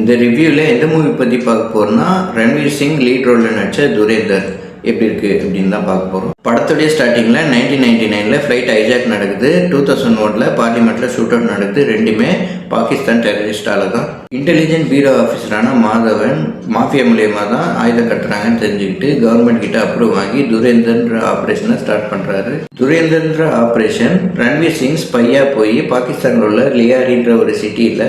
இந்த ரிவ்யூவில் எந்த மூவி பற்றி பார்க்க போகிறோம்னா ரன்வீர் சிங் லீட் ரோலில் நடித்த துரேந்தர் எப்படி இருக்குது அப்படின்னு தான் பார்க்க போகிறோம். படத்துடைய ஸ்டார்டிங்கில் 1999 ஃப்ளைட் ஹைஜாக் நடக்குது. 2001 பார்லிமெண்ட்டில் ஷூட் அவுட் நடக்குது. ரெண்டுமே பாகிஸ்தான் டெரரிஸ்டால தான். இன்டெலிஜென்ட் பீரோ ஆஃபீஸரான மாதவன் மாஃபியா மூலியமாக தான் ஆயுதம் கட்டுறாங்கன்னு தெரிஞ்சுக்கிட்டு கவர்மெண்ட் கிட்ட அப்ரூவ் வாங்கி துரேந்தர்ன்ற ஆப்ரேஷனை ஸ்டார்ட் பண்ணுறாரு. துரேந்தர்ன்ற ஆப்ரேஷன் ரன்வீர் சிங் ஸ்பையாக போய் பாகிஸ்தானில் உள்ள லியாரின்ற ஒரு சிட்டியில்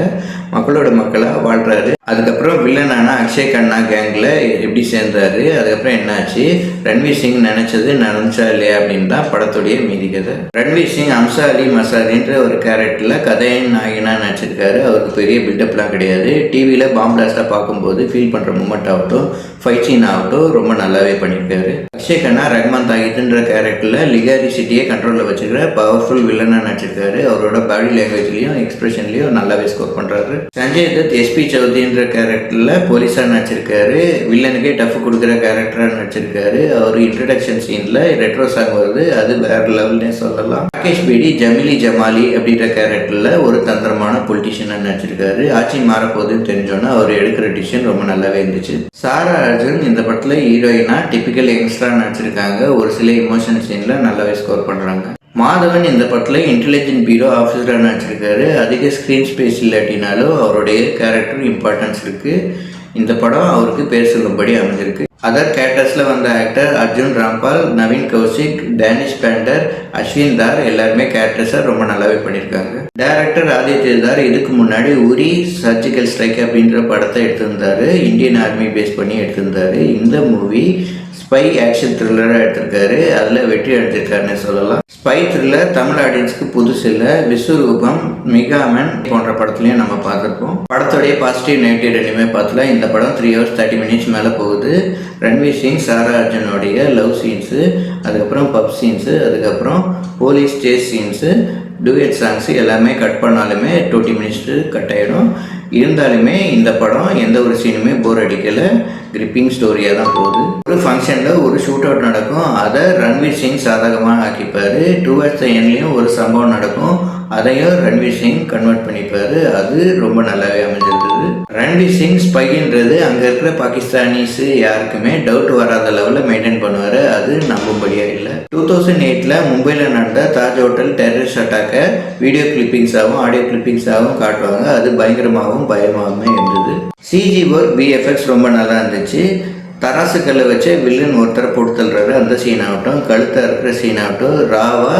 மக்களோட மக்களாக வாழ்கிறாரு. அதுக்கப்புறம் வில்லனான அக்ஷய் கண்ணா கேங்கில் எப்படி சேர்ந்தாரு, அதுக்கப்புறம் என்னாச்சு, ரன்வீர் சிங் நினச்சது நடந்துச்சா இல்லையா அப்படின்னு தான் படத்துடைய மீதி கதை. ரன்வீர் சிங் அம்சா அலி மசாரின்ற ஒரு கேரக்டரில் கதையின் நாயகனாக நடிச்சிருக்காரு. அவருக்கு பெரிய பில்டப்லாம் கிடையாது. டிவியில் பாம் பிளாஸ்டாக பார்க்கும்போது ஃபீல் பண்ணுற மூமெண்ட் ஆகட்டும், ஃபைட் சீன் ஆகட்டும் ரொம்ப நல்லாவே பண்ணியிருக்காரு. அக்ஷய் கண்ணா ரஹ்மான் தாகித்ன்ற கேரக்டரில் லிகாரி சிட்டியை கண்ட்ரோலில் வச்சுக்கிற பவர்ஃபுல் வில்லனாக நடிச்சிருக்காரு. அவரோட பாடி லாங்குவேஜ்லையும் எக்ஸ்பிரஷன்லையும் நல்லாவே ஸ்கோர் பண்ணுறாரு. சஞ்சய் தத் எஸ்பி சௌத்ரின்ற கேரக்டரில் போலீஸாக நடிச்சிருக்காரு. வில்லனுக்கே டஃப் கொடுக்குற கேரக்டராக நடிச்சிருக்காரு. அவர் இன்ட்ரடக்ஷன் சீனில் ரெட்ரோ சாங் வருது, அது வேற லெவல்னே சொல்லலாம். ராகேஷ் பேடி ஜமிலி ஜமாலி அப்படின்ற கேரக்டரில் ஒரு தந்திரமான பொலிட்டிஷியனாக நடிச்சிருக்காரு. ஆட்சி மாறப்போகுதுன்னு தெரிஞ்சோன்னா அவர் எடுக்கிற டிசிஷன் ரொம்ப நல்லாவே இருந்துச்சு. சாரா அர்ஜுன் இந்த படத்தில் ஹீரோயினா டிபிக்கல் யங்ஸ்டராக நடிச்சிருக்காங்க. ஒரு சில இமோஷன் சீனில் நல்லாவே ஸ்கோர் பண்ணுறாங்க. மாதவன் இந்த படத்தில் இன்டெலிஜென்ட் பீரோ ஆஃபீஸராக நடிச்சிருக்காரு. அதிக ஸ்க்ரீன் ஸ்பேஸ் இல்லாட்டினாலும் அவருடைய கேரக்டர் இம்பார்ட்டன்ஸ் இருக்குது. இந்த படம் அவருக்கு பேர் சொல்லும்படி அமைஞ்சிருக்கு. அதர் கேரக்டர்ஸில் வந்த actor Arjun Rampal, Naveen Kaushik, Danish panther, Ashwin தார் எல்லாருமே கேரக்டர்ஸாக ரொம்ப நல்லாவே பண்ணியிருக்காங்க. டைரக்டர் ஆதித்ய தார் இதுக்கு முன்னாடி உரி சர்ஜிக்கல் ஸ்ட்ரைக் அப்படின்ற படத்தை எடுத்திருந்தாரு. இந்தியன் ஆர்மி பேஸ் பண்ணி எடுத்திருந்தாரு. இந்த மூவி ஸ்பை ஆக்ஷன் த்ரில்லராக எடுத்திருக்காரு. அதில் வெற்றி அடைஞ்சிருக்காருன்னு சொல்லலாம். ஸ்பை த்ரில்லர் தமிழ் ஆடியன்ஸுக்கு புதுசு இல்லை. விஸ்வரூபம், மிகாமன் போன்ற படத்துலையும் நம்ம பார்த்துருப்போம். படத்துடைய பாசிட்டிவ் நெகட்டிவ் ரெண்டுமே பார்த்துல. இந்த படம் 3 hours 30 minutes மேலே போகுது. ரன்வீர் சிங் சாரா அர்ஜுனோடைய லவ் சீன்ஸு, அதுக்கப்புறம் பப் சீன்ஸு, அதுக்கப்புறம் police chase scenes, duet songs எல்லாமே கட் பண்ணாலுமே 20 minutes கட் ஆகிடும். இருந்தாலுமே இந்த படம் எந்த ஒரு சீனுமே போர் அடிக்கலை. கிரிப்பிங் ஸ்டோரியாக தான் போகுது. ஒரு ஃபங்க்ஷனில் ஒரு ஷூட் அவுட் நடக்கும். அதை ரன்வீர் சிங் சாதகமாக ஆக்கிப்பார். டுவர்ட்ஸ் த எண்ட்லேயும் ஒரு சம்பவம் நடக்கும். அதையும் ரன்வீர் சிங் கன்வெர்ட் பண்ணிப்பார். அது ரொம்ப நல்லாவே அமைஞ்சிருக்குது. ரன்வீர் சிங் ஸ்பைன்றது அங்கே இருக்கிற பாகிஸ்தானிஸு யாருக்குமே டவுட் வராத லெவலில் மெயின்டைன் பண்ணுவார். அது நம்பும்படியாக இல்லை. 2008 மும்பையில் நடந்த தாஜ் ஹோட்டல் டெரரிஸ்ட் அட்டாக்கை வீடியோ கிளிப்பிங்ஸாகவும் ஆடியோ கிளிப்பிங்ஸாகவும் காட்டுவாங்க. அது பயங்கரமாகவும் பயமாகவுமே இருந்தது. சிஜி ஒர்க் விஎஃப்எக்ஸ் ரொம்ப நல்லா இருந்துச்சு. தராசு கல்லை வச்சு வில்லன் ஒருத்தரை போட்டு தள்ளுறாரு, அந்த சீன் ஆகட்டும், கழுத்தை இருக்கிற சீன் ஆகட்டும், ராவா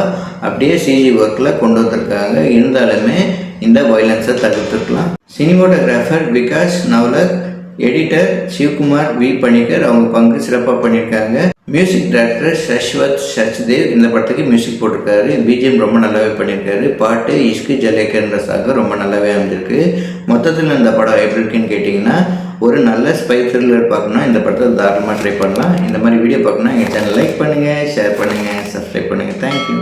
அப்படியே சிஜி ஒர்க்கில் கொண்டு வந்திருக்காங்க. இருந்தாலுமே இந்த வயலன்ஸை தவிர்த்துருக்கலாம். Cinematographer Vikash Navlakh, editor Sivakumar V Panicker அவங்க பங்கு சிறப்பாக பண்ணியிருக்காங்க. மியூசிக் டைரக்டர் சஷ்வத் சச்தேவ் இந்த படத்துக்கு மியூசிக் போட்டிருக்காரு. பிஜிஎம் ரொம்ப நல்லாவே பண்ணியிருக்காரு. பாட்டு இஷ்கு ஜலேக்கர்ன்ற சாங்கு ரொம்ப நல்லாவே அமைஞ்சிருக்கு. மொத்தத்தில் இந்த படம் எப்படி இருக்குன்னு கேட்டிங்கன்னா, ஒரு நல்ல ஸ்பை த்ரில்லர் பார்க்கணுன்னா இந்த படத்தை தாராளமாக ட்ரை பண்ணலாம். இந்த மாதிரி வீடியோ பார்க்கணுன்னா எங்கள் சேனல் லைக் பண்ணுங்கள், ஷேர் பண்ணுங்கள், சப்ஸ்கிரைப் பண்ணுங்கள். தேங்க்யூ.